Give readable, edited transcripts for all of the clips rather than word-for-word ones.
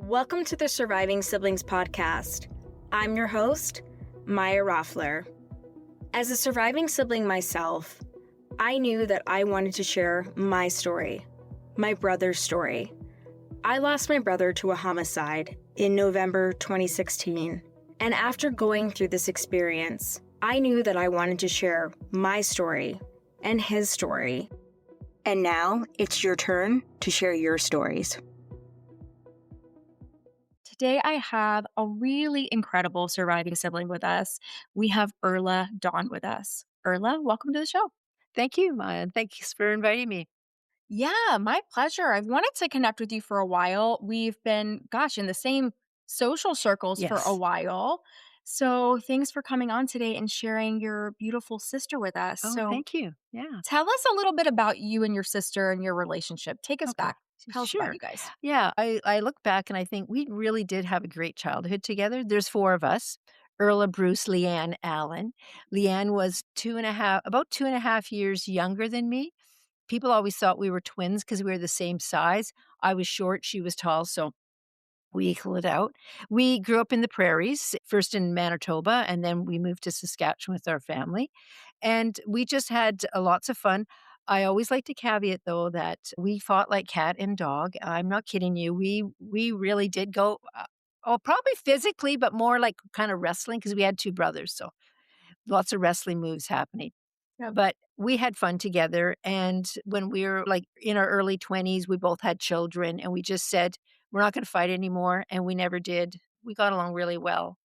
Welcome to the Surviving Siblings podcast. I'm your host, Maya Roffler. As a surviving sibling myself, I knew that I wanted to share my story, my brother's story. I lost my brother to a homicide in November 2016, and after going through this experience, I knew that I wanted to share my story and his story. And now it's your turn to share your stories. Today, I have a really incredible surviving sibling with us. We have Earla Dawn with us. Earla, welcome to the show. Thank you, Maya. Thanks for inviting me. Yeah, my pleasure. I've wanted to connect with you for a while. We've been, in the same social circles for a Yes. while. So thanks for coming on today and sharing your beautiful sister with us. Oh, So thank you. Yeah. tell us a little bit about you and your sister and your relationship. Take us Okay. back. Tell us about Sure. you guys. Yeah. I look back and I think we really did have a great childhood together. There's four of us: Earla, Bruce, Leigh-Ann, Alan. Leigh-Ann was about 2.5 years younger than me. People always thought we were twins because we were the same size. I was short, she was tall. So we equal it out. We grew up in the Prairies, first in Manitoba, and then we moved to Saskatchewan with our family. And we just had lots of fun. I always like to caveat, though, that we fought like cat and dog. I'm not kidding you. We really did go, probably physically, but more like kind of wrestling because we had two brothers. So lots of wrestling moves happening. Yep. But we had fun together, and when we were, like, in our early 20s, we both had children, and we just said, "We're not gonna fight anymore," and we never did. We got along really well.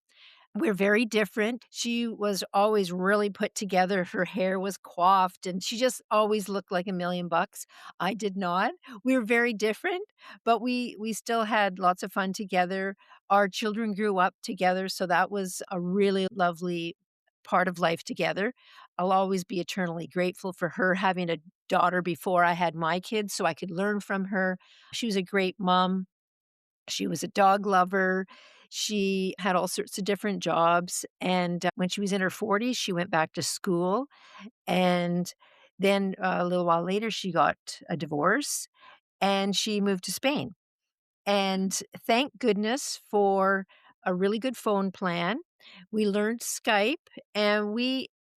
We're very different. She was always really put together, her hair was coiffed, and she just always looked like $1,000,000. I did not. We were very different, but we still had lots of fun together. Our children grew up together, so that was a really lovely part of life together. I'll always be eternally grateful for her having a daughter before I had my kids so I could learn from her. She was a great mom. She was a dog lover. She had all sorts of different jobs, and, when she was in her 40s, she went back to school, and then, a little while later, she got a divorce, and she moved to Spain, and thank goodness for a really good phone plan. We learned Skype, and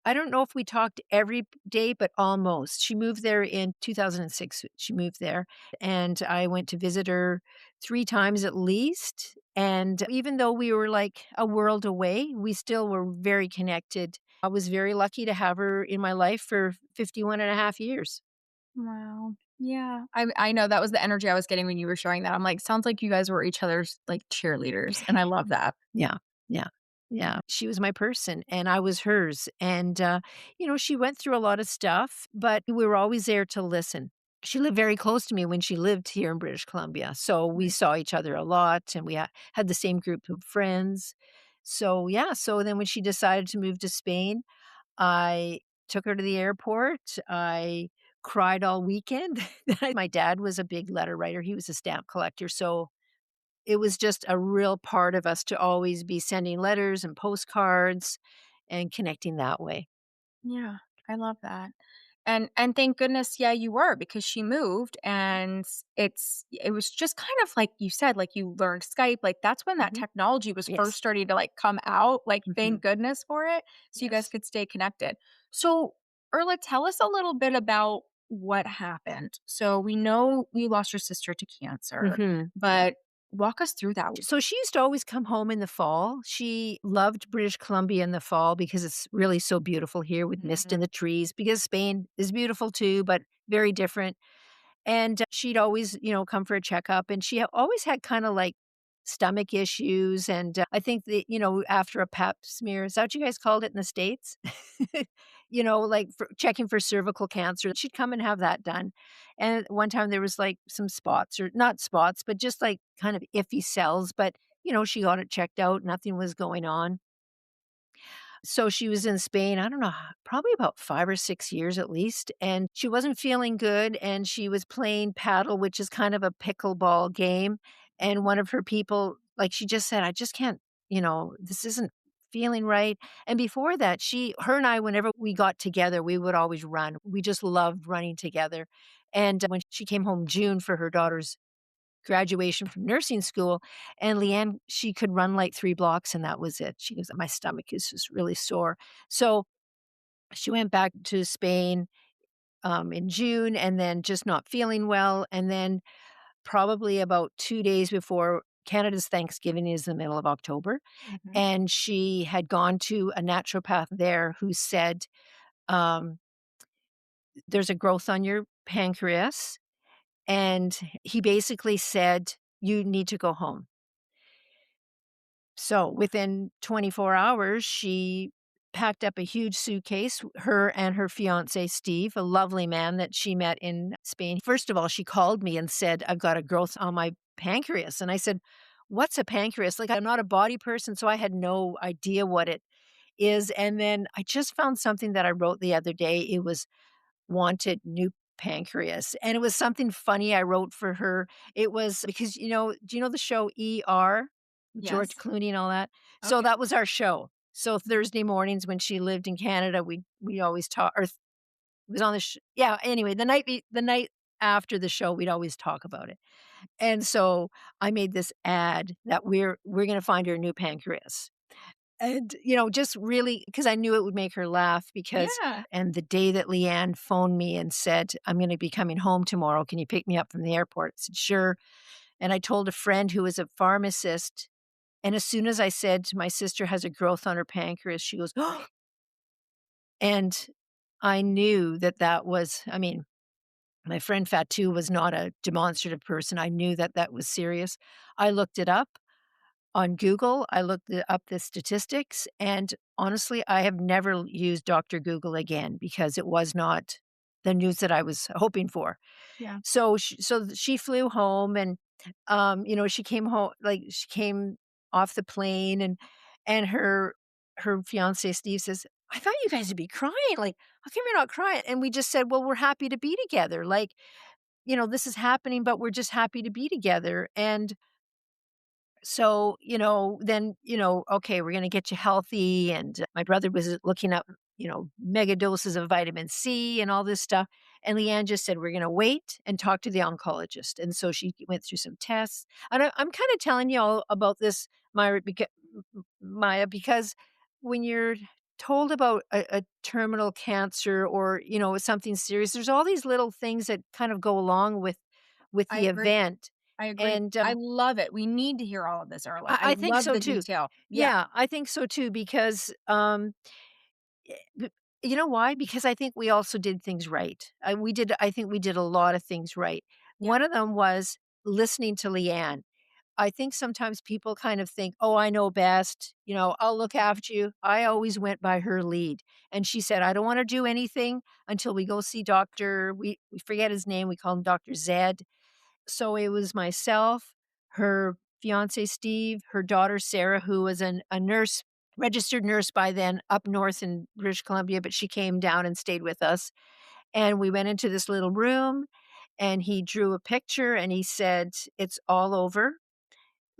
I don't know if we talked every day, but almost. She moved there in 2006, she moved there, and I went to visit her 3 times at least, and even though we were, like, a world away, we still were very connected. I was very lucky to have her in my life for 51.5 years. Wow. Yeah. I know that was the energy I was getting when you were showing that. I'm like, sounds like you guys were each other's, like, cheerleaders, and I love that. Yeah, yeah, yeah. She was my person, and I was hers, and, she went through a lot of stuff, but we were always there to listen. She lived very close to me when she lived here in British Columbia, so we Right. saw each other a lot, and we had the same group of friends. So, yeah, so then when she decided to move to Spain, I took her to the airport. I cried all weekend. My dad was a big letter writer, he was a stamp collector, so it was just a real part of us to always be sending letters and postcards and connecting that way. Yeah, I love that. And thank goodness, yeah, you were because she moved and it was just kind of like you said, like you learned Skype, like that's when that Mhm. technology was first Yes. starting to like come out, like thank Mhm. goodness for it, so you guys Yes. could stay connected. So, Erla, tell us a little bit about what happened. So we know you lost your sister to cancer, Mhm. but walk us through that. So she used to always come home in the fall. She loved British Columbia in the fall because it's really so beautiful here with mist Mhm. in the trees, because Spain is beautiful too, but very different. And, she'd always, come for a checkup, and she always had kinda, like, stomach issues, and, I think that, after a pap smear, is that what you guys called it in the States? Like, for checking for cervical cancer, she'd come and have that done, and one time there was, like, some spots, or not spots, but just, like, kind of iffy cells, but, she got it checked out, nothing was going on. So she was in Spain, I don't know, probably about 5 or 6 years at least, and she wasn't feeling good, and she was playing paddle, which is kind of a pickleball game, and one of her people, like, she just said, "I just can't, this isn't feeling right." And before that, her and I, whenever we got together, we would always run. We just loved running together, and when she came home June for her daughter's graduation from nursing school, and Leanne, she could run like 3 blocks and that was it. She goes, "My stomach is just really sore." So, she went back to Spain, in June and then just not feeling well, and then probably about 2 days before Canada's Thanksgiving is the middle of October, Mhm. and she had gone to a naturopath there who said, um, "There's a growth on your pancreas," and he basically said, "You need to go home." So, within 24 hours, she packed up a huge suitcase, her and her fiancé, Steve, a lovely man that she met in Spain. First of all, she called me and said, "I've got a growth on my pancreas." And I said, "What's a pancreas?" Like, I'm not a body person, so I had no idea what it is. And then I just found something that I wrote the other day. It was wanted new pancreas. And it was something funny I wrote for her. It was because, do you know the show ER? George Yes. Clooney and all that? Oh, So yeah. that was our show. So Thursday mornings when she lived in Canada, we always talk or it was on the yeah, anyway, the night after the show, we'd always talk about it. And so I made this ad that we're gonna find her a new pancreas. And, just really because I knew it would make her laugh because Yeah. and the day that Leanne phoned me and said, "I'm gonna be coming home tomorrow, can you pick me up from the airport?" I said, "Sure." And I told a friend who was a pharmacist, and as soon as I said, "My sister has a growth on her pancreas," she goes, "Oh." And I knew that that was I mean, my friend Fatu was not a demonstrative person, I knew that that was serious. I looked it up. On Google, I looked up the statistics, and honestly, I have never used Doctor Google again because it was not the news that I was hoping for. Yeah. So she flew home and, she came home like, she came off the plane and her fiancé, Steve, says, "I thought you guys would be crying, like, how come you're not crying?" And we just said, "Well, we're happy to be together, like, this is happening, but we're just happy to be together," and so, then, okay, we're gonna get you healthy, and my brother was looking up, mega doses of vitamin C and all this stuff, and Leanne just said, "We're gonna wait and talk to the oncologist," and so she went through some tests, and I'm kinda telling you all about this, Maya, because when you're told about a terminal cancer or, something serious, there's all these little things that kind of go along with I the agree. event, I agree. and, I love it. We need to hear all of this, Earla. I I think love so the too. detail. Yeah. Yeah, I think so too because, b you know why? Because I think we also did things right. I think we did a lot of things right. Yeah. One of them was listening to Leanne. I think sometimes people kind of think, "Oh, I know best, I'll look after you." I always went by her lead, and she said, "I don't wanna do anything until we go see doctor" we forget his name, we call him Doctor Zed. So it was myself, her fiancé, Steve, her daughter, Sarah, who was a nurse, registered nurse by then up north in British Columbia, but she came down and stayed with us. And we went into this little room and he drew a picture and he said, "It's all over."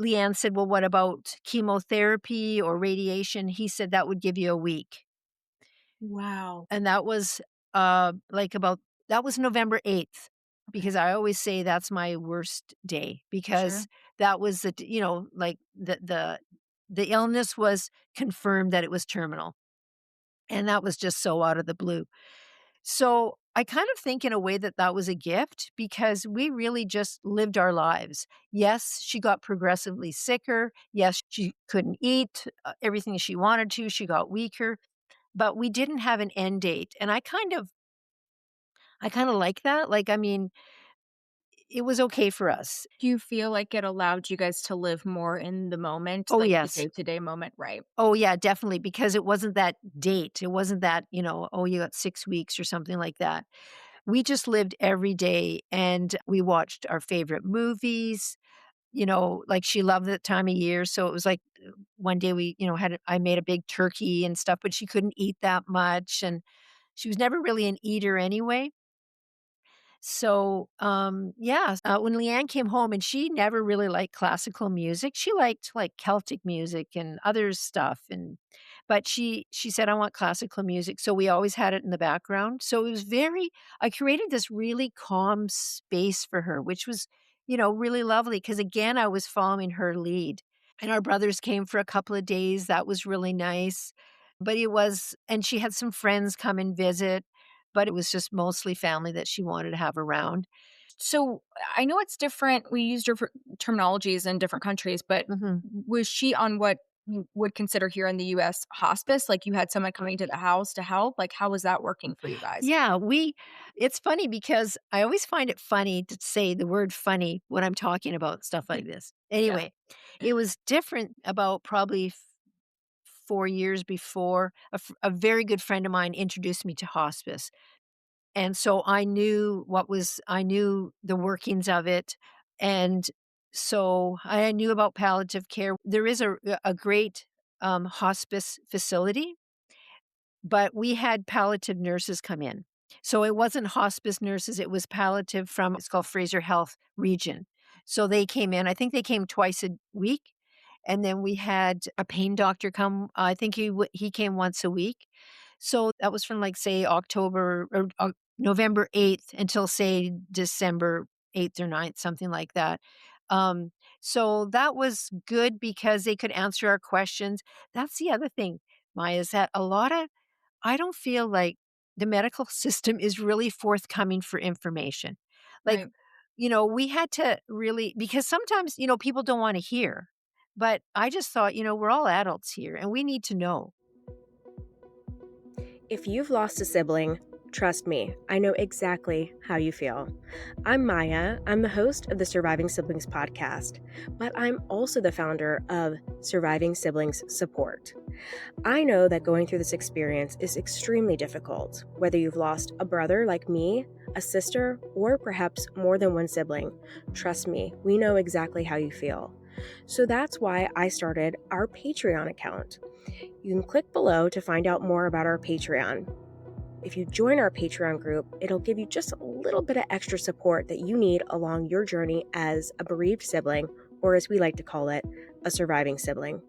Leanne said, "Well, what about chemotherapy or radiation?" He said, "That would give you a week." Wow. And that was, like, about that was November 8th, Okay. because I always say that's my worst day Sure. because that was like, the illness was confirmed that it was terminal, and that was just so out of the blue. So, I kind of think in a way that that was a gift because we really just lived our lives. Yes, she got progressively sicker. Yes, she couldn't eat, everything she wanted to, she got weaker, but we didn't have an end date, and I kinda like that, like, I mean, it was okay for us. Do you feel like it allowed you guys to live more in the moment, Oh, like the yes. day-to-day moment? Right. Oh, yeah, definitely, because it wasn't that date, it wasn't that, "Oh, you got 6 weeks," or something like that. We just lived every day, and we watched our favorite movies, like, she loved that time of year, so it was like, one day we, I made a big turkey and stuff, but she couldn't eat that much, and she was never really an eater anyway. So, yeah, when Leanne came home and she never really liked classical music, she liked like Celtic music and other stuff but she said, "I want classical music." So we always had it in the background. So it was I created this really calm space for her, which was really lovely because again, I was following her lead. And our brothers came for a couple of days, that was really nice. But it was and she had some friends come and visit, but it was just mostly family that she wanted to have around. So I know it's different. We use different terminologies in different countries, but Mhm. was she on what you would consider here in the US hospice? Like you had someone coming to the house to help? Like how was that working for you guys? Yeah, we it's funny because I always find it funny to say the word funny when I'm talking about stuff like this. Yeah. Anyway, it was different about probably 4 years before. A very good friend of mine introduced me to hospice, and so I knew the workings of it, and so I knew about palliative care. There is a great, hospice facility, but we had palliative nurses come in. So it wasn't hospice nurses, it was palliative from it's called Fraser Health Region. So they came in, I think they came twice a week, and then we had a pain doctor come, I think he came once a week. So that was from, like, say, October or November 8th until, say, December 8th or 9th, something like that. Um, so that was good because they could answer our questions. That's the other thing, Maya, is that a lot of I don't feel like the medical system is really forthcoming for information. Like, Right. we had to really because sometimes, people don't wanna hear. But I just thought, we're all adults here and we need to know. If you've lost a sibling, trust me, I know exactly how you feel. I'm Maya. I'm the host of the Surviving Siblings podcast, but I'm also the founder of Surviving Siblings Support. I know that going through this experience is extremely difficult, whether you've lost a brother like me, a sister, or perhaps more than one sibling. Trust me, we know exactly how you feel. So that's why I started our Patreon account. You can click below to find out more about our Patreon. If you join our Patreon group, it'll give you just a little bit of extra support that you need along your journey as a bereaved sibling, or as we like to call it, a surviving sibling.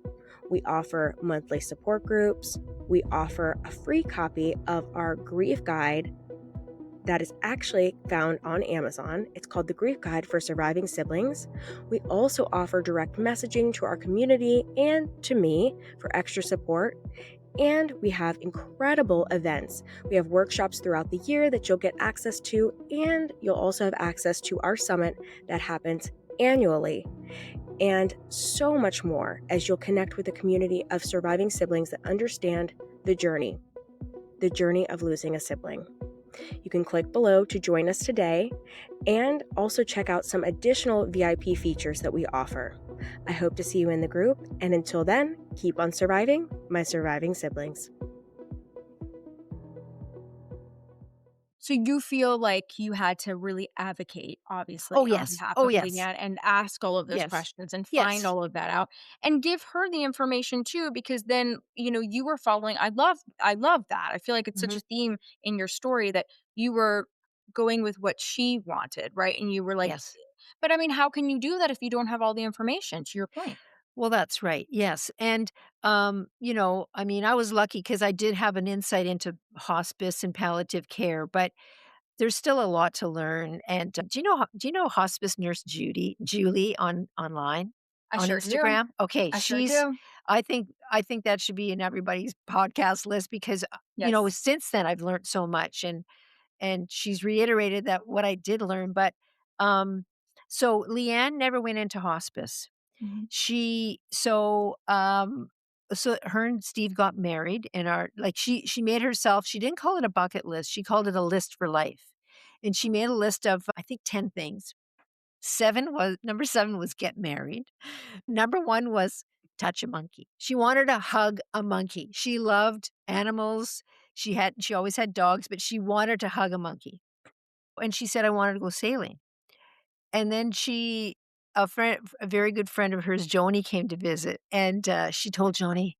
We offer monthly support groups. We offer a free copy of our grief guide that is actually found on Amazon. It's called The Grief Guide for Surviving Siblings. We also offer direct messaging to our community and to me for extra support. And we have incredible events. We have workshops throughout the year that you'll get access to, and you'll also have access to our summit that happens annually. And so much more as you'll connect with a community of surviving siblings that understand the journey of losing a sibling. You can click below to join us today and also check out some additional VIP features that we offer. I hope to see you in the group, and until then, keep on surviving, my surviving siblings. So you feel like you had to really advocate, obviously, Oh, on yes. behalf Oh, of yes. Leigh-Ann and ask all of those Yes. questions and find Yes. all of that out and give her the information too, because then, you were following I love that. I feel like it's such a Mhm. theme in your story that you were going with what she wanted, right? And you were like, Yes. but I mean, how can you do that if you don't have all the information, to your point? Well, that's right. Yes. And, I mean, I was lucky because I did have an insight into hospice and palliative care, but there's still a lot to learn. And do you know hospice nurse Julie online I on sure do. Instagram? Okay, I sure do. I think that should be in everybody's podcast list because Yes. since then I've learned so much and she's reiterated that what I did learn. But um, so Leanne never went into hospice. Mhm. She so her and Steve got married and are like she made herself she didn't call it a bucket list, she called it a list for life. And she made a list of I think 10 things. 7 was number 7 was get married. Number 1 was touch a monkey. She wanted to hug a monkey. She loved animals. She always had dogs, but she wanted to hug a monkey. And she said I wanted to go sailing. And then a very good friend of hers, Joni, came to visit, and, she told Joni,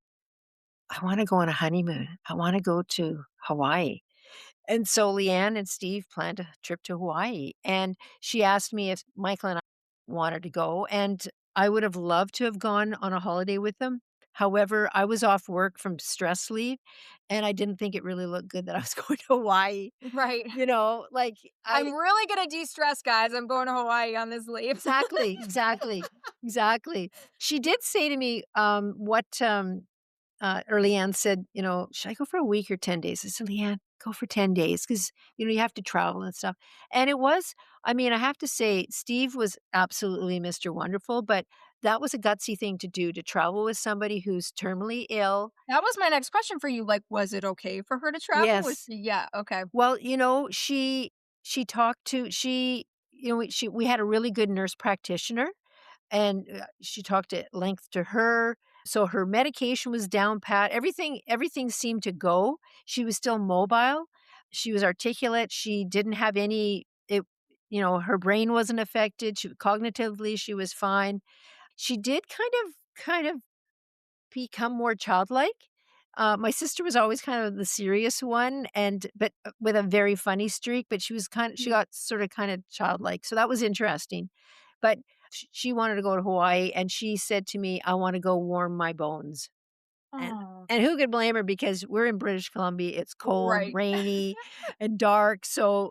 "I wanna go on a honeymoon. I wanna go to Hawaii." And so Leanne and Steve planned a trip to Hawaii, and she asked me if Michael and I wanted to go, and I would have loved to have gone on a holiday with them, However, I was off work from stress leave, and I didn't think it really looked good that I was going to Hawaii, Right. like, I'm I really gonna de-stress, guys. I'm going to Hawaii on this leave. exactly, exactly, exactly. She did say to me, Early Ann said, "Should I go for a week or 10 days?" I said, "Leanne, go for 10 days because you have to travel and stuff." And it was I mean, I have to say, Steve was absolutely Mr. Wonderful, but that was a gutsy thing to do, to travel with somebody who's terminally ill. That was my next question for you, like, was it okay for her to travel? Was Yes. she yeah, okay. Well, she talked to she she we had a really good nurse practitioner, and, she talked at length to her, so her medication was down pat, everything seemed to go. She was still mobile, she was articulate, she didn't have any her brain wasn't affected, cognitively, she was fine. She did kind of become more childlike. My sister was always kind of the serious one but with a very funny streak, but she Yeah. got sort of kind of childlike, so that was interesting. But she wanted to go to Hawaii, and she said to me, "I wanna go warm my bones." And Oh, and who could blame her because we're in British Columbia, it's cold, right. rainy, and dark,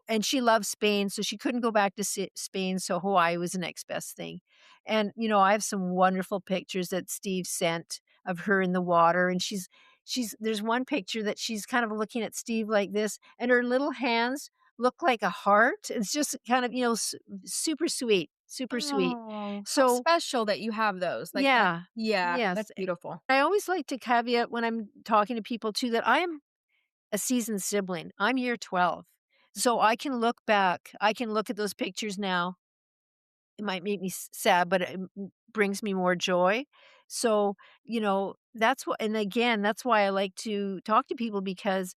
and she loves Spain, so she couldn't go back to Spain, so Hawaii was the next best thing. And, I have some wonderful pictures that Steve sent of her in the water, and there's one picture that she's kind of looking at Steve like this, and her little hands look like a heart. It's just kind of, super sweet, super sweet. Oh, how So, special that you have those, like, that yeah. yeah, Yes. that's beautiful. I always like to caveat when I'm talking to people too that I am a seasoned sibling. I'm year 12. So I can look back. I can look at those pictures now. It might make me sad, but it brings me more joy. So, that's what, and again, that's why I like to talk to people because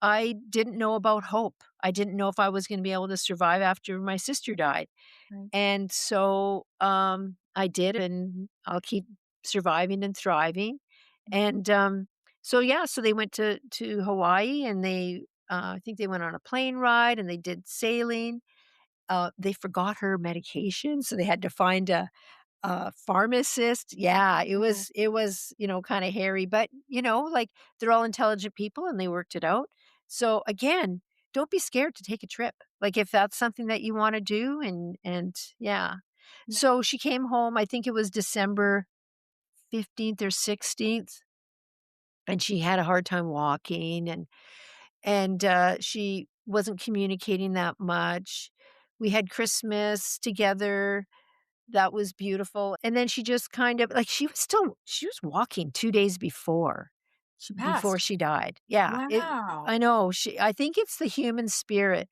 I didn't know about hope. I didn't know if I was going to be able to survive after my sister died. Right. And so, I did, and I'll keep surviving and thriving. And, so they went to Hawaii, and I think they went on a plane ride, and they did sailing. They forgot her medication, so they had to find a pharmacist. Yeah, Oh, it was, kinda hairy, but, like, they're all intelligent people, and they worked it out. So, again, don't be scared to take a trip. Like, if that's something that you wanna do and yeah. yeah. So, she came home, I think it was December 15th or 16th, and she had a hard time walking, and she wasn't communicating that much. We had Christmas together. That was beautiful, and then she just kind of like, she was walking 2 days She before passed. she died. Yeah, Wow. I know, I think it's the human spirit,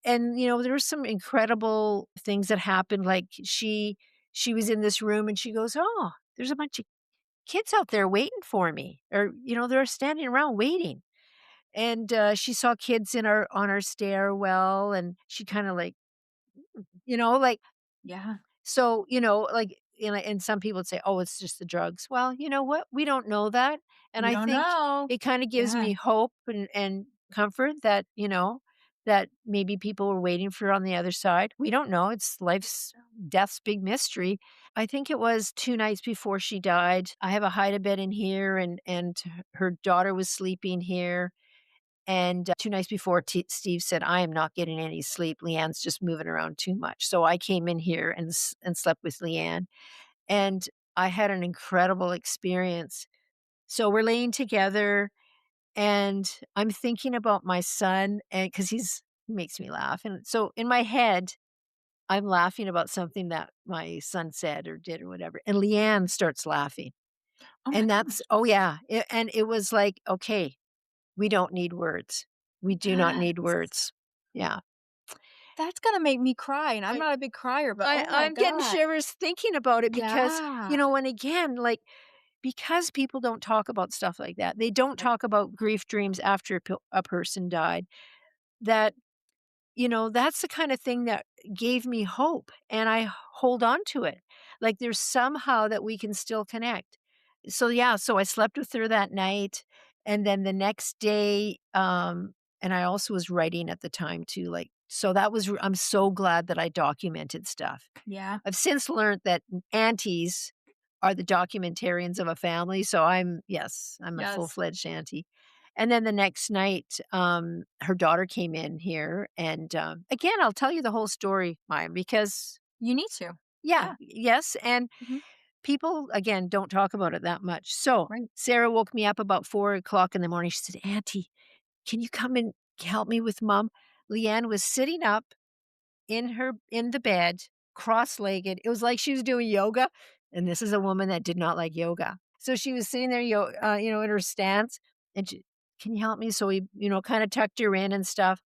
and, there were some incredible things that happened, like, she was in this room, and she goes, "Oh, there's a bunch of kids out there waiting for me," or, they're standing around waiting, and, she saw kids on our stairwell, and she kinda like, like, Yeah. so, and some people would say, "Oh, it's just the drugs." Well, you know what? We don't know that, and We I don't think know. it kinda gives Yeah. me hope and comfort that, that maybe people were waiting for her on the other side. We don't know. It's life's death's big mystery. I think it was 2 nights before she died. I have a hide-a-bed in here, and her daughter was sleeping here, and, 2 nights before, Steve said, "I am not getting any sleep. Leanne's just moving around too much." So I came in here and slept with Leanne, and I had an incredible experience. So we're laying together, and I'm thinking about my son, and because he makes me laugh, and so in my head, I'm laughing about something that my son said or did or whatever, and Leanne starts laughing, Oh my and gosh. that's oh, yeah, and it was like, "Okay, we don't need words. We do not need Yes. words." Yeah. That's gonna make me cry, and I'm I not a big crier, but oh my I'm getting god. shivers thinking about it because, Yeah. and again, like, because people don't talk about stuff like that, they don't Right. talk about grief dreams after a person died, that, that's the kind of thing that gave me hope, and I hold on to it. Like, there's somehow that we can still connect. So, yeah, so I slept with her that night, and then the next day, and I also was writing at the time too, like, so that was I'm so glad that I documented stuff. Yeah. I've since learned that aunties are the documentarians of a family, so I'm a Yes. full-fledged auntie. And then the next night, her daughter came in here, and, again, I'll tell you the whole story, Maya, because You need to. yeah, Yeah. yes, and Mhm. people, again, don't talk about it that much. So, Right. Sarah woke me up about 4 o'clock in the morning. She said, "Auntie, can you come and help me with mom?" Leanne was sitting up in the bed, cross-legged. It was like she was doing yoga, and this is a woman that did not like yoga. So she was sitting there, in her stance, and she, "Can you help me?" So we, kinda tucked her in and stuff.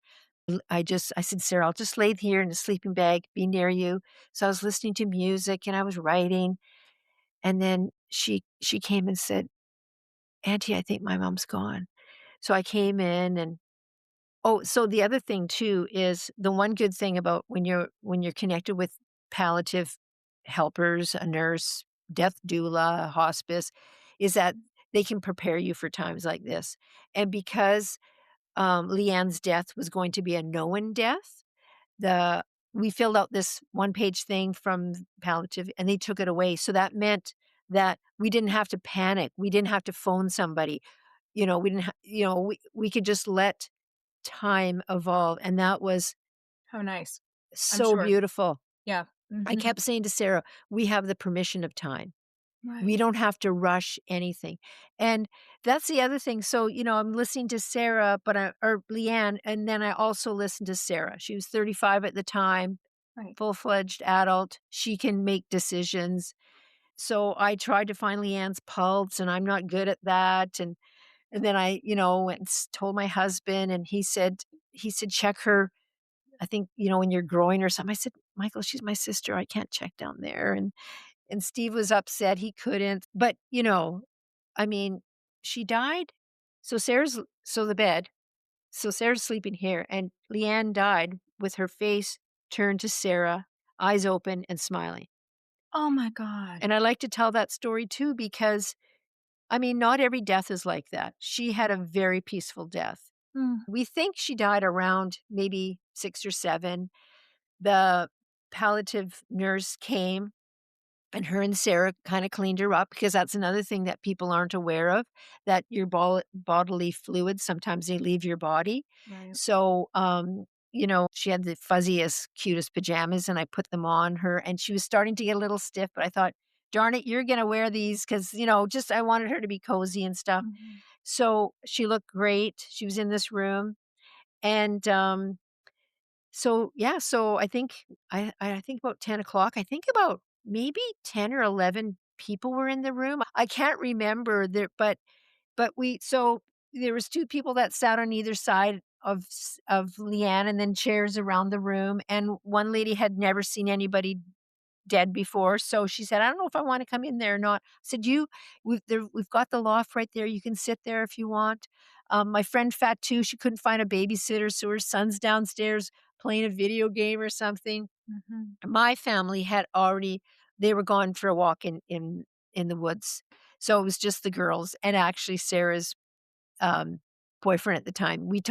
I said, "Sarah, I'll just lay here in a sleeping bag, be near you." So I was listening to music and I was writing, and then she came and said, "Auntie, I think my mom's gone." So I came in and oh, so the other thing too is the one good thing about when you're connected with palliative helpers, a nurse, death doula, hospice, is that they can prepare you for times like this. And because Leanne's death was going to be a known death, the we filled out this one-page thing from palliative, and they took it away. So that meant that we didn't have to panic. We didn't have to phone somebody. We didn't we could just let time evolve, and that was How nice. I'm so sure. beautiful. Yeah. I Mhm. kept saying to Sarah, "We have the permission of time. We Right. don't have to rush anything." And that's the other thing. So, I'm listening to Sarah, or Leanne, and then I also listened to Sarah. She was 35 at the time, Right. full-fledged adult. She can make decisions. So I tried to find Leanne's pulse, and I'm not good at that. And then I, went and told my husband, and he said, "Check her, I think, in your groin or something." I said, "Michael, she's my sister. I can't check down there." And Steve was upset he couldn't. But, I mean, she died. So the bed. So Sarah's sleeping here, and Leanne died with her face turned to Sarah, eyes open and smiling. Oh my god. And I like to tell that story too because, I mean, not every death is like that. She had a very peaceful death. Mm. We think she died around maybe 6 or 7. The palliative nurse came, and her and Sarah kinda cleaned her up because that's another thing that people aren't aware of, that your bodily fluids, sometimes they leave your body. Right. So, she had the fuzziest, cutest pajamas, and I put them on her, and she was starting to get a little stiff, but I thought, "Darn it, you're gonna wear these," 'cause, just I wanted her to be cozy and stuff. Mhm. So, she looked great. She was in this room, and, so, yeah, so I think about 10 o'clock. I think about maybe 10 or 11 people were in the room. I can't remember there, but there was 2 people that sat on either side of Leanne, and then chairs around the room, and one lady had never seen anybody dead before, so she said, "I don't know if I wanna come in there or not." I said, we've got the loft right there, you can sit there if you want." My friend Fatu, she couldn't find a babysitter, so her son's downstairs playing a video game or something. Mhm. My family had already they were gone for a walk in the woods, so it was just the girls, and actually Sarah's, um, boyfriend at the time. We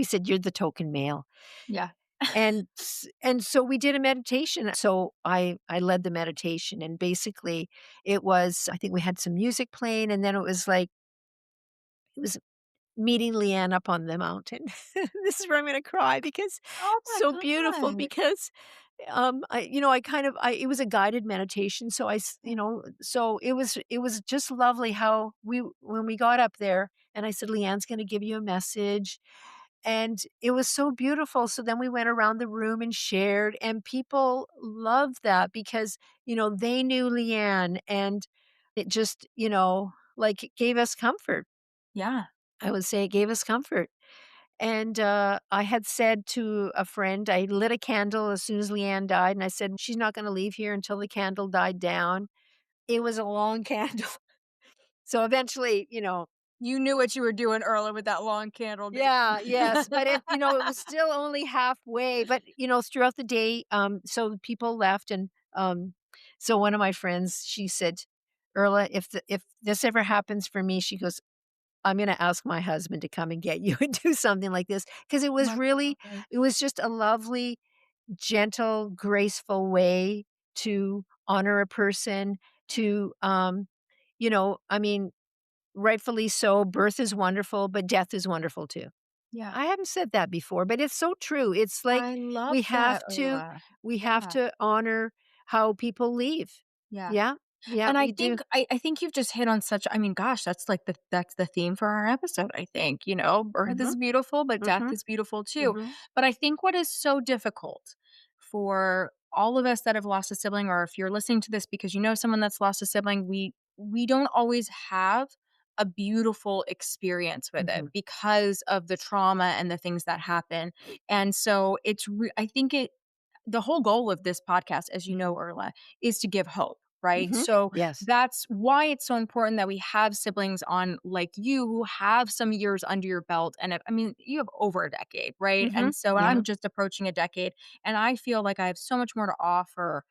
said, "You're the token male." Yeah. And so we did a meditation. So I led the meditation, and basically it was, I think we had some music playing, and then it was meeting Leanne up on the mountain. This is where I'm gonna cry because Oh my so beautiful god. because, I kind of I it was a guided meditation, so Yeah. so it was just lovely how when we got up there and I said, "Leanne's gonna give you a message," and it was so beautiful. So then we went around the room and shared, and people loved that because, they knew Leanne, and it just, like, it gave us comfort. Yeah. I would say it gave us comfort. And, I had said to a friend, I lit a candle as soon as Leanne died, and I said, "She's not gonna leave here until the candle died down." It was a long candle. So eventually, You knew what you were doing, Earla, with that long candle, didn't you? yeah, yes, but it was still only halfway, but, throughout the day, so people left, and, so one of my friends, she said, "Earla, if this ever happens for me," she goes, "I'm gonna ask my husband to come and get you and do something like this because Oh my god. it was just a lovely, gentle, graceful way to honor a person, to, I mean, rightfully so, birth is wonderful, but death is wonderful too. Yeah. I haven't said that before, but it's so true. It's like I love we have that, to Earla. we have Yeah. to honor how people leave. Yeah. Yeah, yeah, And I we do. think I think you've just hit on such I mean, gosh, that's the theme for our episode, I think, birth Mhm, is beautiful, but death mhm, is beautiful too. mhm, But I think what is so difficult for all of us that have lost a sibling, or if you're listening to this because you know someone that's lost a sibling, we don't always have a beautiful experience with it mhm, because of the trauma and the things that happen. And so I think the whole goal of this podcast, as you know, Erla, is to give hope, right? mhm. So Yes. that's why it's so important that we have siblings on like you who have some years under your belt. And I mean, you have over a decade, right? Mhm. And so Yeah. I'm just approaching a decade, and I feel like I have so much more to offer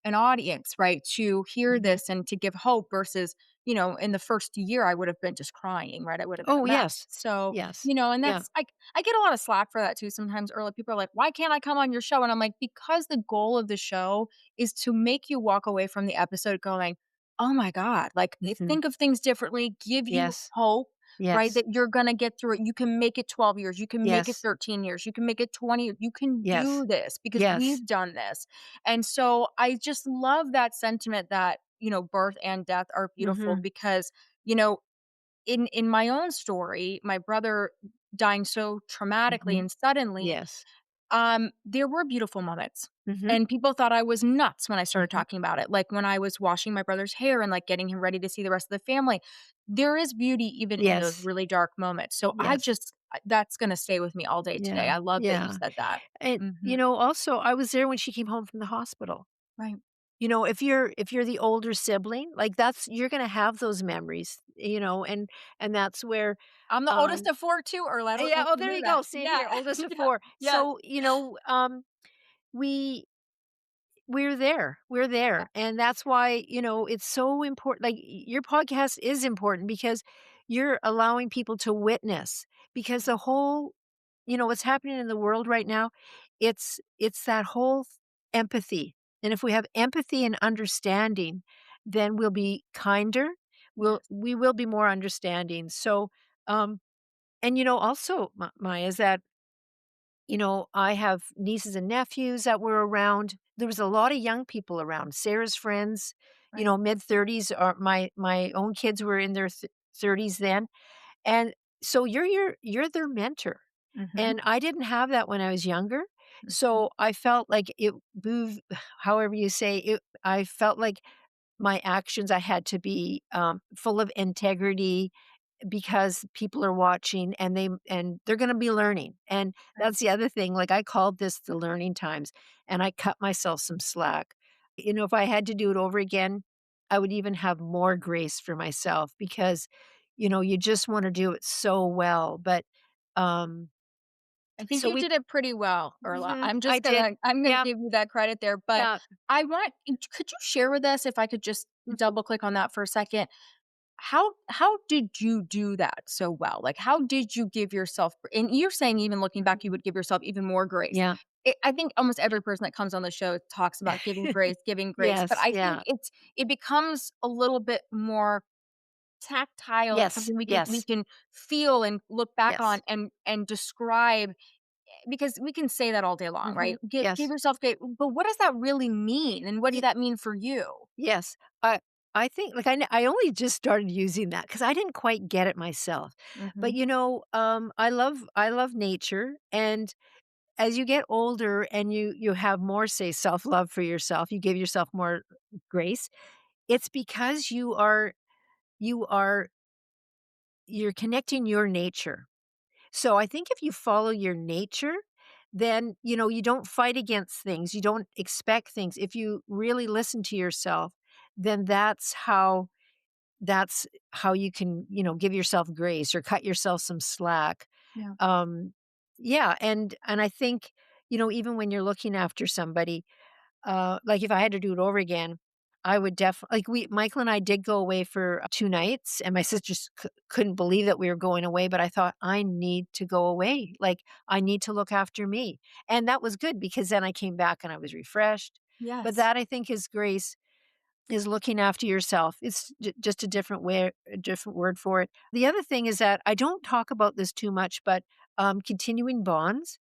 an audience, right? To hear Mhm. this and to give hope versus, in the first year, I would have been just crying, right? I would have been Oh, a mess. yes. So, Yes. and Yeah. I get a lot of slack for that too sometimes early. People are like, "Why can't I come on your show?" And I'm like, "Because the goal of the show is to make you walk away from the episode going, 'Oh my god,' like, Mhm. think of things differently, give you Yes. hope, right? Yes. That you're gonna get through it. You can make it 12 years, you can make it Yes. 13 years, you can make it 20 years. You can Yes. do this because Yes. we've done this." And so I just love that sentiment that, birth and death are beautiful Mhm. because, you know, in my own story, my brother dying so traumatically Mhm. and suddenly, Yes. there were beautiful moments. Mhm. And people thought I was nuts when I started Mhm. talking about it. Like when I was washing my brother's hair and like getting him ready to see the rest of the family. There is beauty even in those Yes. really dark moments. So Yes. that's going to stay with me all day today. Yeah. I love that you Yeah. said that. And, Mhm. also, I was there when she came home from the hospital. Right. If you're the older sibling, like, that's you're gonna have those memories, and that's where, I'm the oldest um of four too, Earl. I don't know yeah, if oh, you there knew you that. go, same Yeah. here, oldest of Yeah. 4. Yeah. So, we we're there. We're Yeah. there. And that's why, it's so important. Like your podcast is important because you're allowing people to witness because the whole, what's happening in the world right now, it's that whole empathy. And if we have empathy and understanding, then we'll be kinder. Yes. We will be more understanding. So, um, and also, Maya, is that I have nieces and nephews that were around. There was a lot of young people around. Sarah's friends, Right. mid-30s are my own kids were in their 30s then. And so you're their mentor. Mhm. And I didn't have that when I was younger. Mhm. So I felt like it moved however you say it, I felt like my actions I had to be full of integrity because people are watching and they're gonna be learning, and Right. that's the other thing, like, I called this the learning times, and I cut myself some slack. If I had to do it over again, I would even have more grace for myself because, you just wanna do it so well, but, um, I think so you we did it pretty well, Earla. Mhm, I did. I'm gonna Yeah, give you that credit there, but yeah, could you share with us if I could just mhm, double click on that for a second? How did you do that so well? Like how did you give yourself and you're saying even looking back you would give yourself even more grace. yeah. I think almost every person that comes on the show talks about giving grace, but Yes, I think yeah. it becomes a little bit more tactile and Yes, something we yes, can feel and look back on yes. and describe because we can say that all day long, right? Mhm, Give yes. yourself grace, but what does that really mean, and what did that mean for you? Yes. I think like I only just started using that because I didn't quite get it myself. But Mhm. I love nature, and as you get older and you have more, say, self-love for yourself, you give yourself more grace. It's because you are you're connecting your nature. So I think if you follow your nature, then you don't fight against things. You don't expect things. If you really listen to yourself, then that's how you can, give yourself grace or cut yourself some slack. Yeah. Um, yeah, and I think, even when you're looking after somebody, like if I had to do it over again, I would definitely like Michael and I did go away for 2 nights, and my sisters couldn't believe that we were going away. But I thought I need to go away. Like I need to look after me, and that was good because then I came back and I was refreshed. But Yes. that I think is grace is looking after yourself. It's just a different word for it. The other thing is that I don't talk about this too much, but continuing bonds.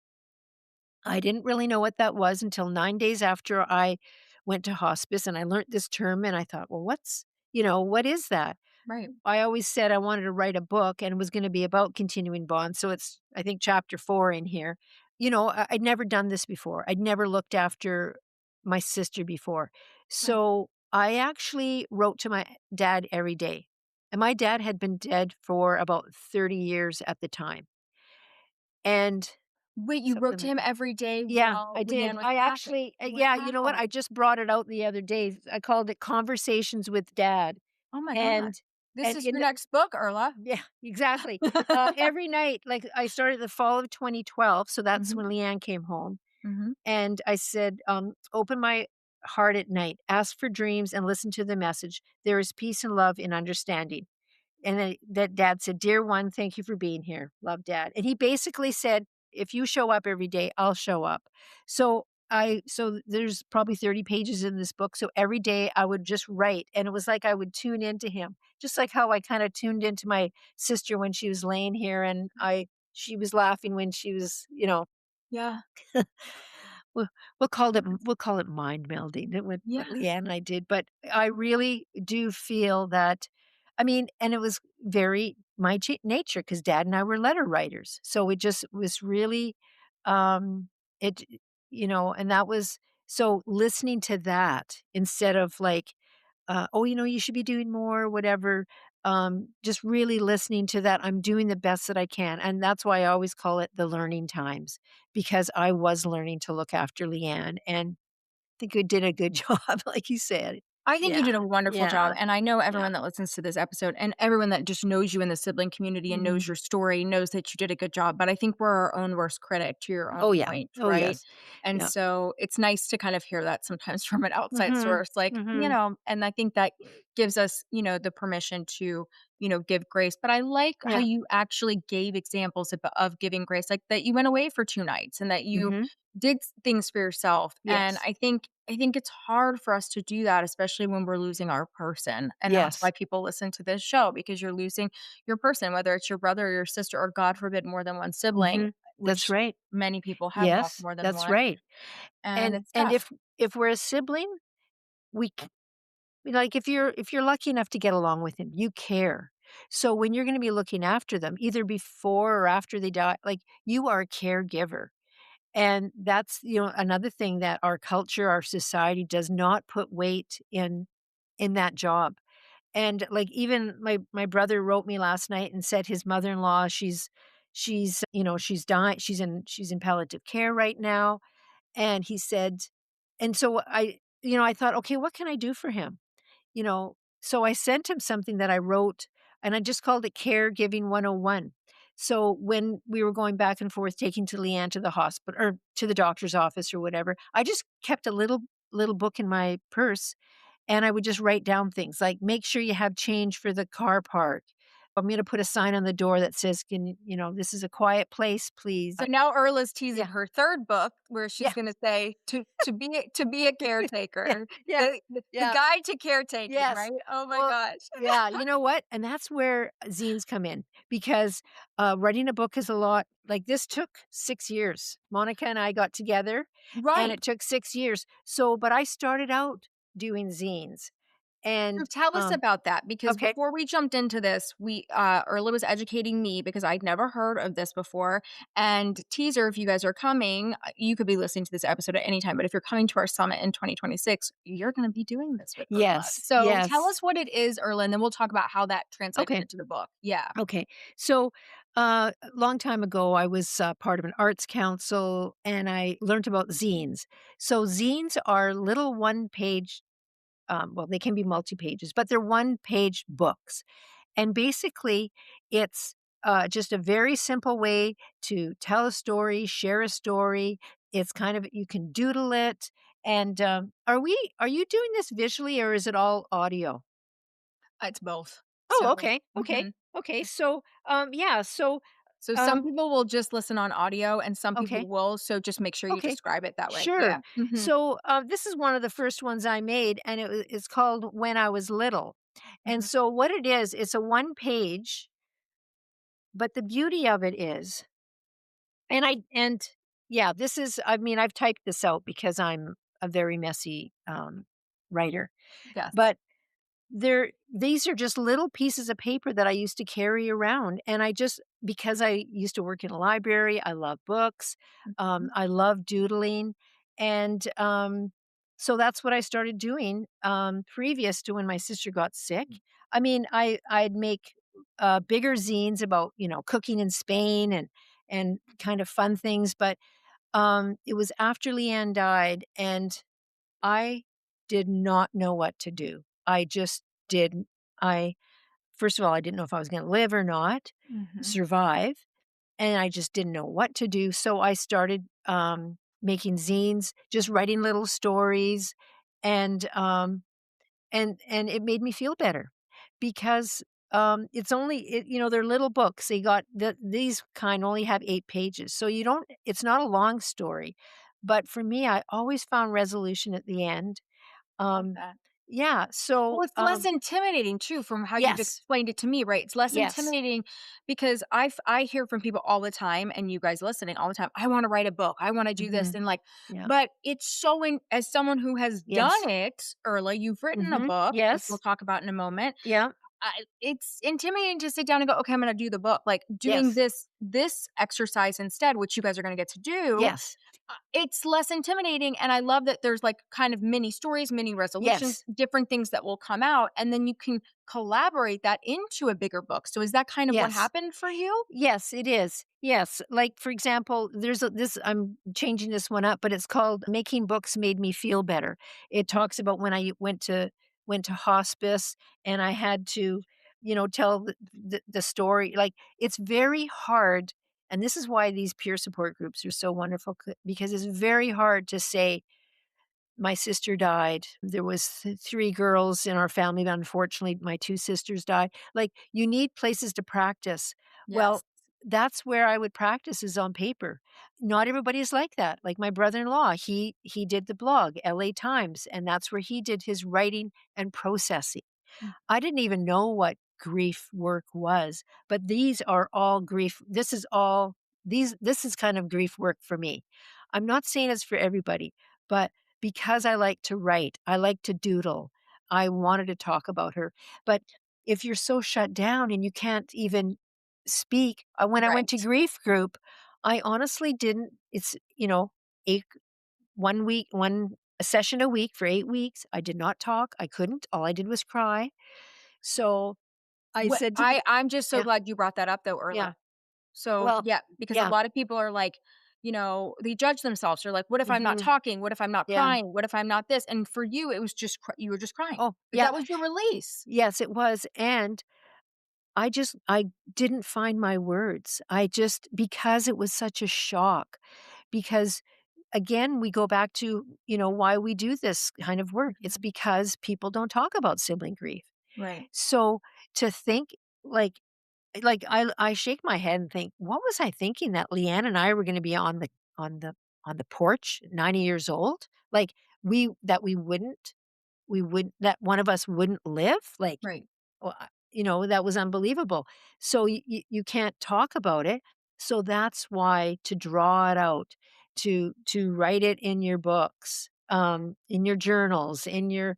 I didn't really know what that was until 9 days after I went to hospice, and I learned this term, and I thought, well, what is that? Right. I always said I wanted to write a book and it was gonna be about continuing bonds, so it's, I think, chapter 4 in here. I'd never done this before. I'd never looked after my sister before. Right. So, I actually wrote to my dad every day, and my dad had been dead for about 30 years at the time, and Wait, you wrote something to like him that. every day Yeah, while I did. Leigh-Ann was I passing? actually yeah, you know what? Wow. I just brought it out the other day. I called it Conversations with Dad, Oh my god. and This and is your in next book, Earla. yeah, exactly. Every night, like, I started the fall of 2012, so that's Mhm, when Leanne came home, mhm. and I said, "Open my heart at night, ask for dreams, and listen to the message. There is peace and love in understanding." And then that dad said, "Dear one, thank you for being here. Love, Dad." And he basically said, "If you show up every day, I'll show up." So there's probably 30 pages in this book. So every day I would just write, and it was like I would tune into him, just like how I kind of tuned into my sister when she was laying here, and I she was laughing when she was, Yeah, we'll we'll call it mind melding, what yeah. Leanne and I did, but I really do feel that, I mean, and it was very my nature because Dad and I were letter writers, so it just was really, it and that was, so listening to that instead of like, "Oh, you should be doing more," whatever, just really listening to that, I'm doing the best that I can, and that's why I always call it the learning times, because I was learning to look after Leanne, and I think we did a good job, like you said. I think you Yeah, did a wonderful job, yeah, and I know yeah. everyone that listens to this episode and everyone that just knows you in the sibling community and knows Mhm. your story knows that you did a good job, but I think we're our own worst critic to your own Oh, yeah. point, Oh, right? yes. And Yeah. so it's nice to kind of hear that sometimes from an outside Mhm. source, like, Mhm. and I think that gives us, the permission to, give grace. But I like how Yeah. you actually gave examples of giving grace, like that you went away for 2 nights and that you Mhm. did things for yourself. And Yes. I think it's hard for us to do that, especially when we're losing our person. And that's Yes. why people listen to this show because you're losing your person, whether it's your brother or your sister, or God forbid, more than one sibling, Mhm. That's which right. many people have lost Yes, more than that's one. right. And And it's and tough. if we're a sibling, we like, if you're lucky enough to get along with him, you care. So when you're gonna be looking after them, either before or after they die, like, you are a caregiver. And that's, another thing that our culture, our society does not put weight in that job. And, like, even my brother wrote me last night and said his mother-in-law, she's dying, she's in palliative care right now, and he said, and so I thought, "Okay, what can I do for him?" So I sent him something that I wrote, and I just called it Caregiving 101. So when we were going back and forth taking to Leanne to the hospital or to the doctor's office or whatever, I just kept a little book in my purse, and I would just write down things like, "Make sure you have change for the car park." I'm gonna put a sign on the door that says, "This is a quiet place, please." So now Earla's Yeah, teasing her third book where yeah, she's gonna say to be a yeah, caretaker. yeah, The yeah. guide to caretaking, Yes. right? Oh my Well, gosh. yeah, you know what? And that's where zines come in because, writing a book is a lot, like, this took 6 years. Monica and I got together, and Right. it took 6 years. So but I started out doing zines, So and, tell us about that because okay. before we jumped into this, Erla was educating me because I'd never heard of this before. And teaser, if you guys are coming, you could be listening to this episode at any time. But if you're coming to our summit in 2026, you're going to be doing this with Erla. Yes, So tell yes. us what it is, Erla, and then we'll talk about how that translated Okay, into the book. Yeah. okay. So, a long time ago, I was, part of an arts council, and I learned about zines. So zines are little one-page, well, they can be multi-pages, but they're one-page books. And basically, it's, just a very simple way to tell a story, share a story. It's kind of, you can doodle it. And, are you doing this visually or is it all audio? It's both. Oh, So, okay, okay, mhm. okay. So, yeah, so So some Um, people will just listen on audio and some people okay, will, so just make sure you okay, describe it that way. sure. Yeah. Mhm. So, this is one of the first ones I made, and it's called When I Was Little. And Mhm. so what it is, it's a one page, but the beauty of it is and yeah, this is I mean, I've typed this out because I'm a very messy, writer, Yes. but these are just little pieces of paper that I used to carry around, and I just because I used to work in a library, I love books, Mhm. I love doodling, and, so that's what I started doing, previous to when my sister got sick. I mean, I'd make, bigger zines about, cooking in Spain and kind of fun things, but, it was after Leanne died, and I did not know what to do. I just didn't. I First of all, I didn't know if I was gonna live or not, Mhm. survive, and I just didn't know what to do, so I started, making zines, just writing little stories, and, and it made me feel better because, it's only they're little books. These kind only have 8 pages, so you don't it's not a long story, but for me, I always found resolution at the end. Love Um, that. yeah, Well, so, it's less intimidating too from how you've yes, explained it to me, right? It's less yes, intimidating because I hear from people all the time and you guys listening all the time, "I wanna write a book. I wanna do this," mhm, and, like yeah, but it's so in as someone who has done yes, it, Earla, you've written a mhm, book, which we'll yes, talk about in a moment. yeah, It's intimidating to sit down and go, "Okay, I'm gonna do the book." Like, doing yes, this exercise instead, which you guys are gonna get to do, yes, it's less intimidating, and I love that there's, like, kind of mini stories, mini resolutions, yes, different things that will come out, and then you can collaborate that into a bigger book. So is that kind of what yes. happened for you? Yes, it is. Yes. Like, for example, I'm changing this one up, but it's called Making Books Made Me Feel Better. It talks about when I went to hospice and I had to, tell the story. Like, it's very hard. And this is why these peer support groups are so wonderful because it's very hard to say, my sister died. There was 3 girls in our family, but unfortunately, my 2 sisters died. Like, you need places to practice. Yes. Well, that's where I would practice is on paper. Not everybody is like that. Like my brother-in-law, he did the blog, LA Times, and that's where he did his writing and processing. Mm, I didn't even know what grief work was, but these are all grief this is kind of grief work for me. I'm not saying it's for everybody, but because I like to write, I like to doodle, I wanted to talk about her. But if you're so shut down and you can't even speak when I went to right. grief group, I honestly didn't it's, 8 1 week, 1 a session a week for 8 weeks. I did not talk, I couldn't, all I did was cry. So, I What said to the I'm just so yeah, glad you brought that up though, yeah, Earla. So, well, yeah, because a yeah, lot of people are like, they judge themselves. They're like, "What if I'm not mhm, talking? What if I'm not yeah. crying? What if I'm not this?" And for you, it was just you were just crying. Oh, Like, yeah, that was your release. yes, it was, and I didn't find my words. I just because it was such a shock, because, again, we go back to, why we do this kind of work. It's Mhm. because people don't talk about sibling grief. Right. So, to think, like I shake my head and think, "What was I thinking that Leanne and I were gonna be on the on the porch, 90 years old? Like, we would that one of us wouldn't live? Like, Right. well, that was unbelievable. So you can't talk about it. So that's why to draw it out, to write it in your books, in your journals, in your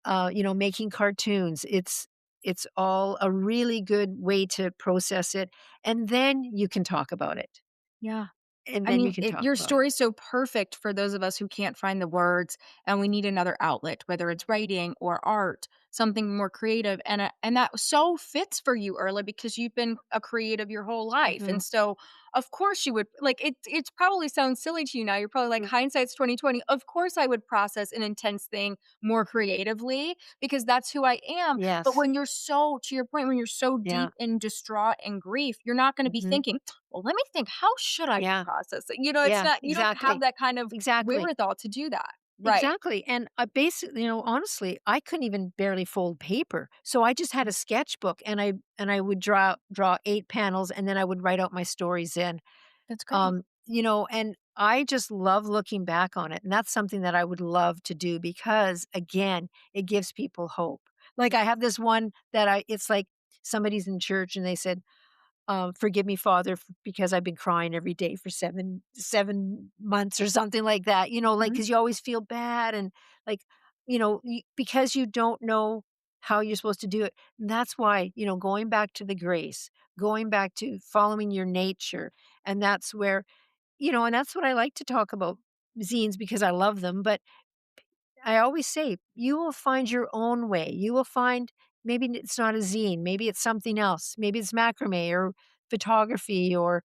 making cartoons. It's all a really good way to process it, and then you can talk about it. Yeah. And I then you mean, can talk your about it. story's so perfect for those of us who can't find the words and we need another outlet, whether it's writing or art, something more creative. And that so fits for you, Earla, because you've been a creative your whole life. Mhm, And so of course you would like it's probably sounds silly to you now. You're probably like mm, hindsight's 2020. Of course I would process an intense thing more creatively because that's who I am. But yes. when you're so to your point, when you're so Yeah. deep in distraught and grief, you're not going to be Mhm. thinking, well, let me think, how should I Yeah. process it? It's Yeah, not you don't have exactly. that kind of Exactly. wherewithal to do that. Right. Exactly, and I basically, honestly, I couldn't even barely fold paper, so I just had a sketchbook, and I would draw 8 panels, and then I would write out my stories in. That's great. And I just love looking back on it, and that's something that I would love to do because, again, it gives people hope. Like, I have this one that it's like somebody's in church, and they said, "Forgive me, Father, because I've been crying every day for 7 months," or something like that, like, Mhm. because you always feel bad and, like, because you don't know how you're supposed to do it. And that's why, going back to the grace, going back to following your nature, and that's where and that's what I like to talk about zines because I love them, but I always say, you will find your own way. You will find maybe it's not a zine, maybe it's something else. Maybe it's macrame or photography or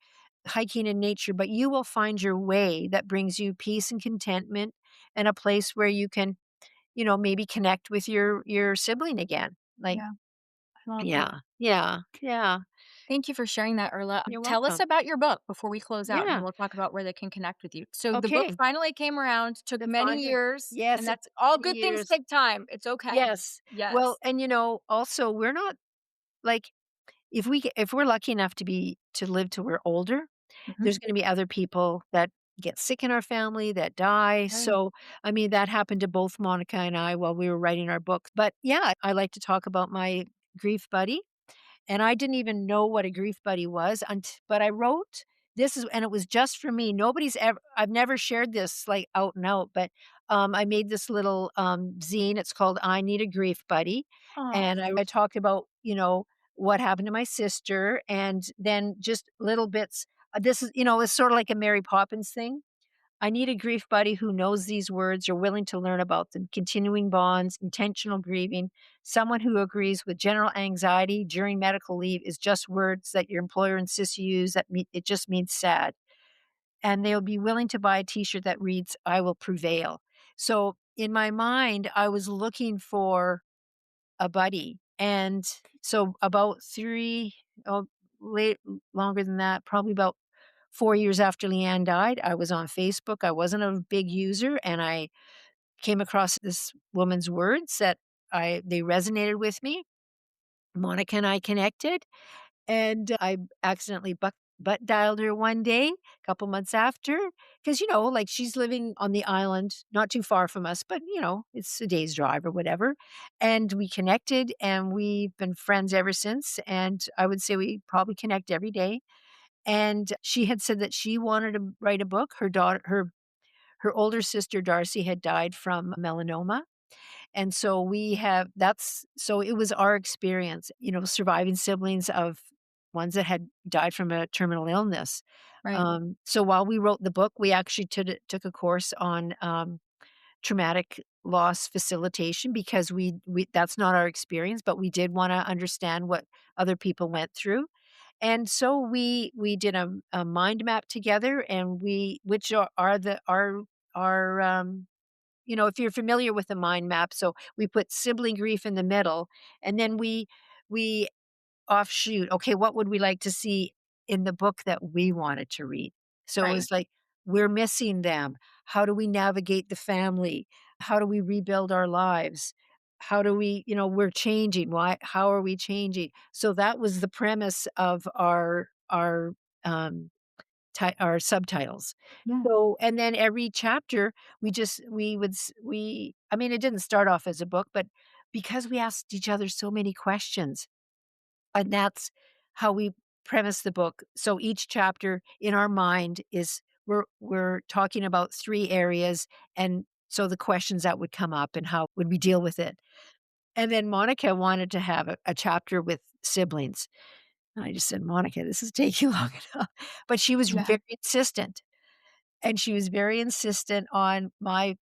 hiking in nature, but you will find your way that brings you peace and contentment and a place where you can, maybe connect with your sibling again. Like, Yeah, I love that. yeah, yeah, yeah. Thank you for sharing that, Earla. You're Tell us welcome. about your book before we close out, and then Yeah. we'll talk about where they can connect with you. So the book Okay. finally came around, took The many fun. years, and Yes, it that's all many good things years. take time. It's okay. Yes. Well, Yes. and also we're not like if we're lucky enough to live till we're older, Mhm. there's gonna be other people that get sick in our family, that die. Right. So, I mean, that happened to both Monica and I while we were writing our book. But yeah, I like to talk about my grief buddy. And I didn't even know what a grief buddy was but I wrote and it was just for me. I've never shared this like out and out, but I made this little zine. It's called I Need a Grief Buddy. Oh, And I talked about, what happened to my sister and then just little bits. This is, it's sort of like a Mary Poppins thing. I need a grief buddy who knows these words or willing to learn about them. Continuing bonds, intentional grieving. Someone who agrees with general anxiety during medical leave is just words that your employer insists you use. It just means sad. And they'll be willing to buy a t-shirt that reads, I will prevail. So in my mind, I was looking for a buddy. And so about oh, late, longer than that, probably about 4 years after Leanne died, I was on Facebook. I wasn't a big user, and I came across this woman's words that they resonated with me. Monica and I connected, and I accidentally butt dialed her one day, a couple months after, because like she's living on the island, not too far from us, but it's a day's drive or whatever. And we connected, and we've been friends ever since. And I would say we probably connect every day. And she had said that she wanted to write a book. Her older sister Darcy had died from melanoma. And so it was our experience, surviving siblings of ones that had died from a terminal illness. right. So while we wrote the book, we actually took a course on traumatic loss facilitation because we that's not our experience, but we did want to understand what other people went through. And so we did a mind map together, and which are the our if you're familiar with the mind map, so we put sibling grief in the middle, and then we offshoot, okay, what would we like to see in the book that we wanted to read? So it Right. was like, we're missing them. How do we navigate the family? How do we rebuild our lives? How do we're changing. How are we changing? So that was the premise of um our subtitles. Yeah. So and then every chapter, we just we would s we I mean, it didn't start off as a book, but because we asked each other so many questions, and that's how we premise the book. So each chapter in our mind is we're talking about 3 areas, and so the questions that would come up and how would we deal with it. And then Monica wanted to have a chapter with siblings. And I just said, "Monica, this is taking long enough." But she was Yeah. very insistent, and she was very insistent on my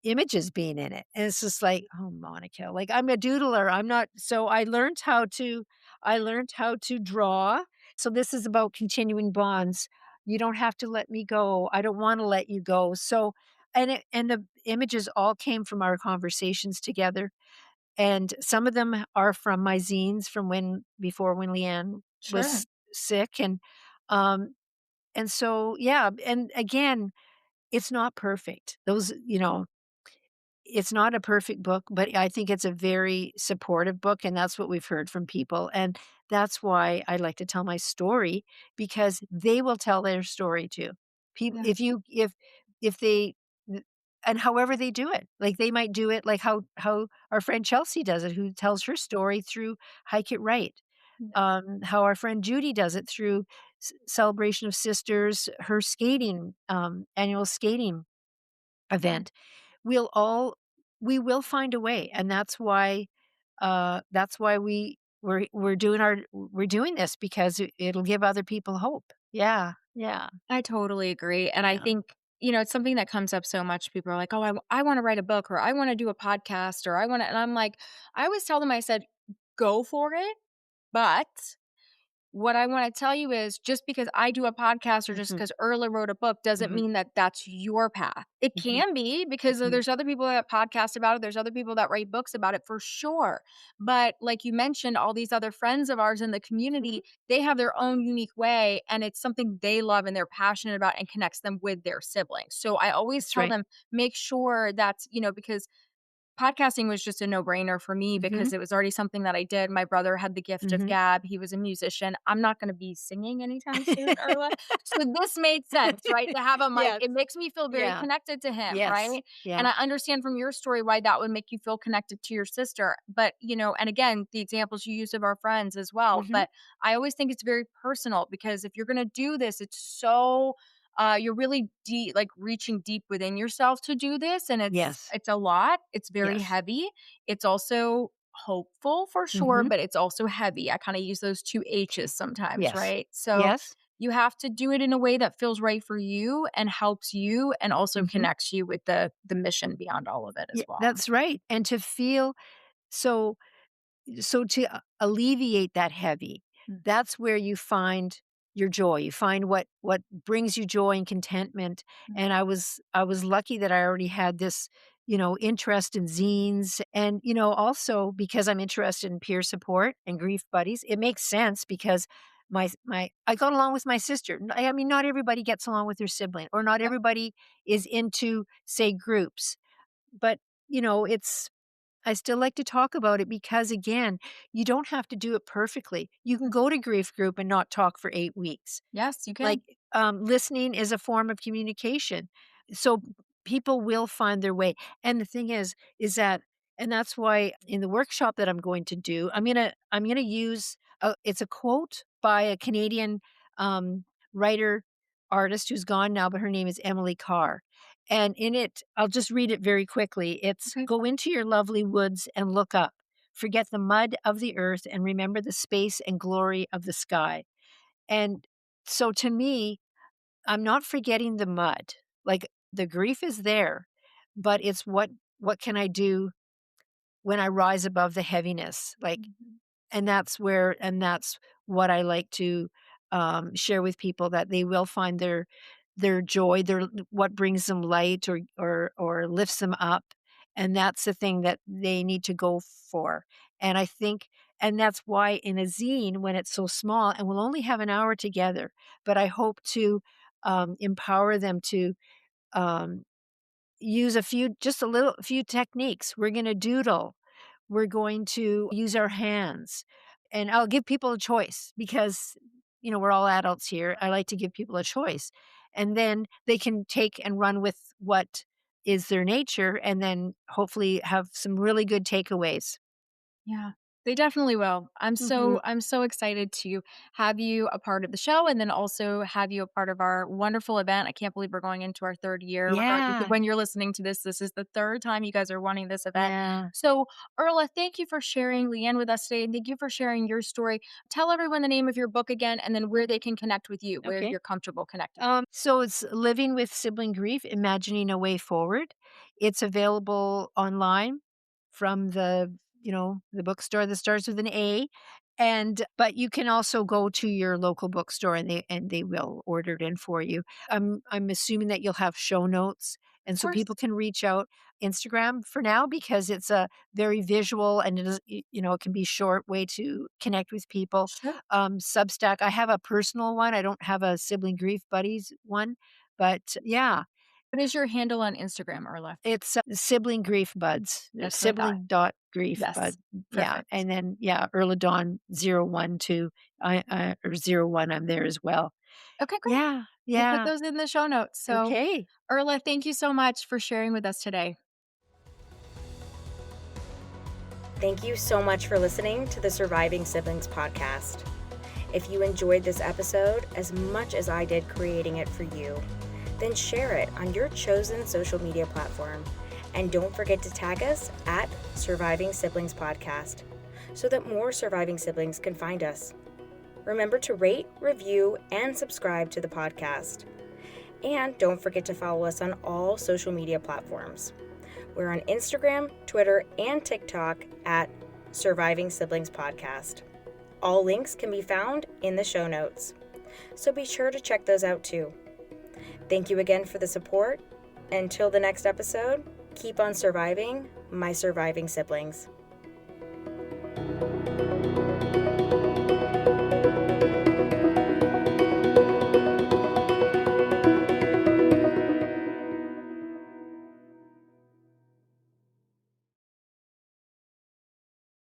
images being in it. And it's just like, "Oh, Monica, like, I'm a doodler, I'm not." So I learned how to draw. So this is about continuing bonds. You don't have to let me go. I don't wanna let you go. So and the images all came from our conversations together, and some of them are from my zines from when Leanne Sure. was sick, um, and so, yeah, and again, it's not perfect. Those. it's not a perfect book, but I think it's a very supportive book, and that's what we've heard from people, and that's why I like to tell my story because they will tell their story too. People, Yeah. if they th and however they do it, like, they might do it like how our friend Chelsea does it, who tells her story through Hike It Right, Yeah. how our friend Judy does it through Celebration of Sisters, her skating, annual skating Yeah. event. We'll all we will find a way, and that's why we're doing this because it'll give other people hope. Yeah, yeah, I totally agree, and I yeah. think, it's something that comes up so much. People are like, "Oh, I wanna write a book," or "I wanna do a podcast," or "I wanna," and I'm like, I always tell them, I said, "Go for it, but what I wanna tell you is just because I do a podcast or just Mhm, because Earla wrote a book doesn't mhm, mean that that's your path. It mhm, can be because mhm. there's other people that podcast about it, there's other people that write books about it for sure. But like you mentioned, all these other friends of ours in the Mhm. community, they have their own unique way and it's something they love and they're passionate about and connects them with their siblings. So I always That's tell right. them, make sure that's, because podcasting was just a no-brainer for me Mhm, because it was already something that I did. My brother had the gift of mhm. gab. He was a musician. I'm not gonna be singing anytime soon, Erla. So this made sense, right? To have a mic. Yes, It makes me feel very yeah, connected to him, yes, right? And yeah. I understand from your story why that would make you feel connected to your sister. But, and again, the examples you used of our friends as well. Mhm. But I always think it's very personal because if you're gonna do this, it's so you're really deep, like reaching deep within yourself to do this, and it's Yes, it's a lot. It's very yes. heavy. It's also hopeful for sure, Mhm. but it's also heavy. I kind of use those two H's sometimes, Yes, right? So yes. you have to do it in a way that feels right for you and helps you, and also Mhm. connects you with the mission beyond all of it as Yeah, well. that's right, and to feel so so to alleviate that heavy, Mm, that's where you find your joy. You find what brings you joy and contentment. mm. And I was lucky that I already had this, interest in zines and, also because I'm interested in peer support and grief buddies. It makes sense because my I got along with my sister. I mean, not everybody gets along with their sibling or not Yep. everybody is into, say, groups. But, it's I still like to talk about it because, again, you don't have to do it perfectly. You can go to grief group and not talk for 8 weeks. Yes, you Like, can. listening is a form of communication. So people will find their way. And the thing is that and that's why in the workshop that I'm going to do, I'm gonna use it's a quote by a Canadian um, writer artist who's gone now, but her name is Emily Carr. And in it, I'll just read it very quickly. It's Okay. go into your lovely woods and look up. Forget the mud of the earth and remember the space and glory of the sky. And so to me, I'm not forgetting the mud. Like the grief is there, but it's what can I do when I rise above the heaviness? Like Mhm. and that's what I like to share with people that they will find their joy, their what brings them light or lifts them up, and that's the thing that they need to go for. And I think, and that's why in a zine, when it's so small, and we'll only have an hour together, but I hope to empower them to um, use just a little few techniques. We're going to doodle. We're going to use our hands. And I'll give people a choice because, we're all adults here. I like to give people a choice. And then they can take and run with what is their nature and then hopefully have some really good takeaways. Yeah, they definitely will. I'm Mhm. so I'm so excited to have you a part of the show and then also have you a part of our wonderful event. I can't believe we're going into our 3rd year. Regardless of Yeah. when you're listening to this is the 3rd time you guys are wanting this event. Yeah. So, Earla, thank you for sharing Leanne with us today and thank you for sharing your story. Tell everyone the name of your book again and then where they can connect with you, where Okay. you're comfortable connecting. So it's Living with Sibling Grief, Imagining a Way Forward. It's available online from the bookstore that starts with an A. And but you can also go to your local bookstore and they will order it in for you. I'm assuming that you'll have show notes and Of so course. people can reach out Instagram for now because it's a very visual and it can be short way to connect with people. Sure. Substack, I have a personal one. I don't have a sibling grief buddies one, but yeah. What is your handle on Instagram, Earla? It's sibling grief buds. That's what I thought. Sibling.grief bud. Yes. Yeah. Perfect. And then, Earla Dawn 012, or 01, I'm there as well. Okay, great. Yeah. We'll put Yeah. those in the show notes. So, Okay. Earla, thank you so much for sharing with us today. Thank you so much for listening to the Surviving Siblings podcast. If you enjoyed this episode as much as I did creating it for you, then share it on your chosen social media platform. And don't forget to tag us at Surviving Siblings Podcast so that more surviving siblings can find us. Remember to rate, review, and subscribe to the podcast. And don't forget to follow us on all social media platforms. We're on Instagram, Twitter, and TikTok at Surviving Siblings Podcast. All links can be found in the show notes, so be sure to check those out too. Thank you again for the support. Until the next episode, keep on surviving, my surviving siblings.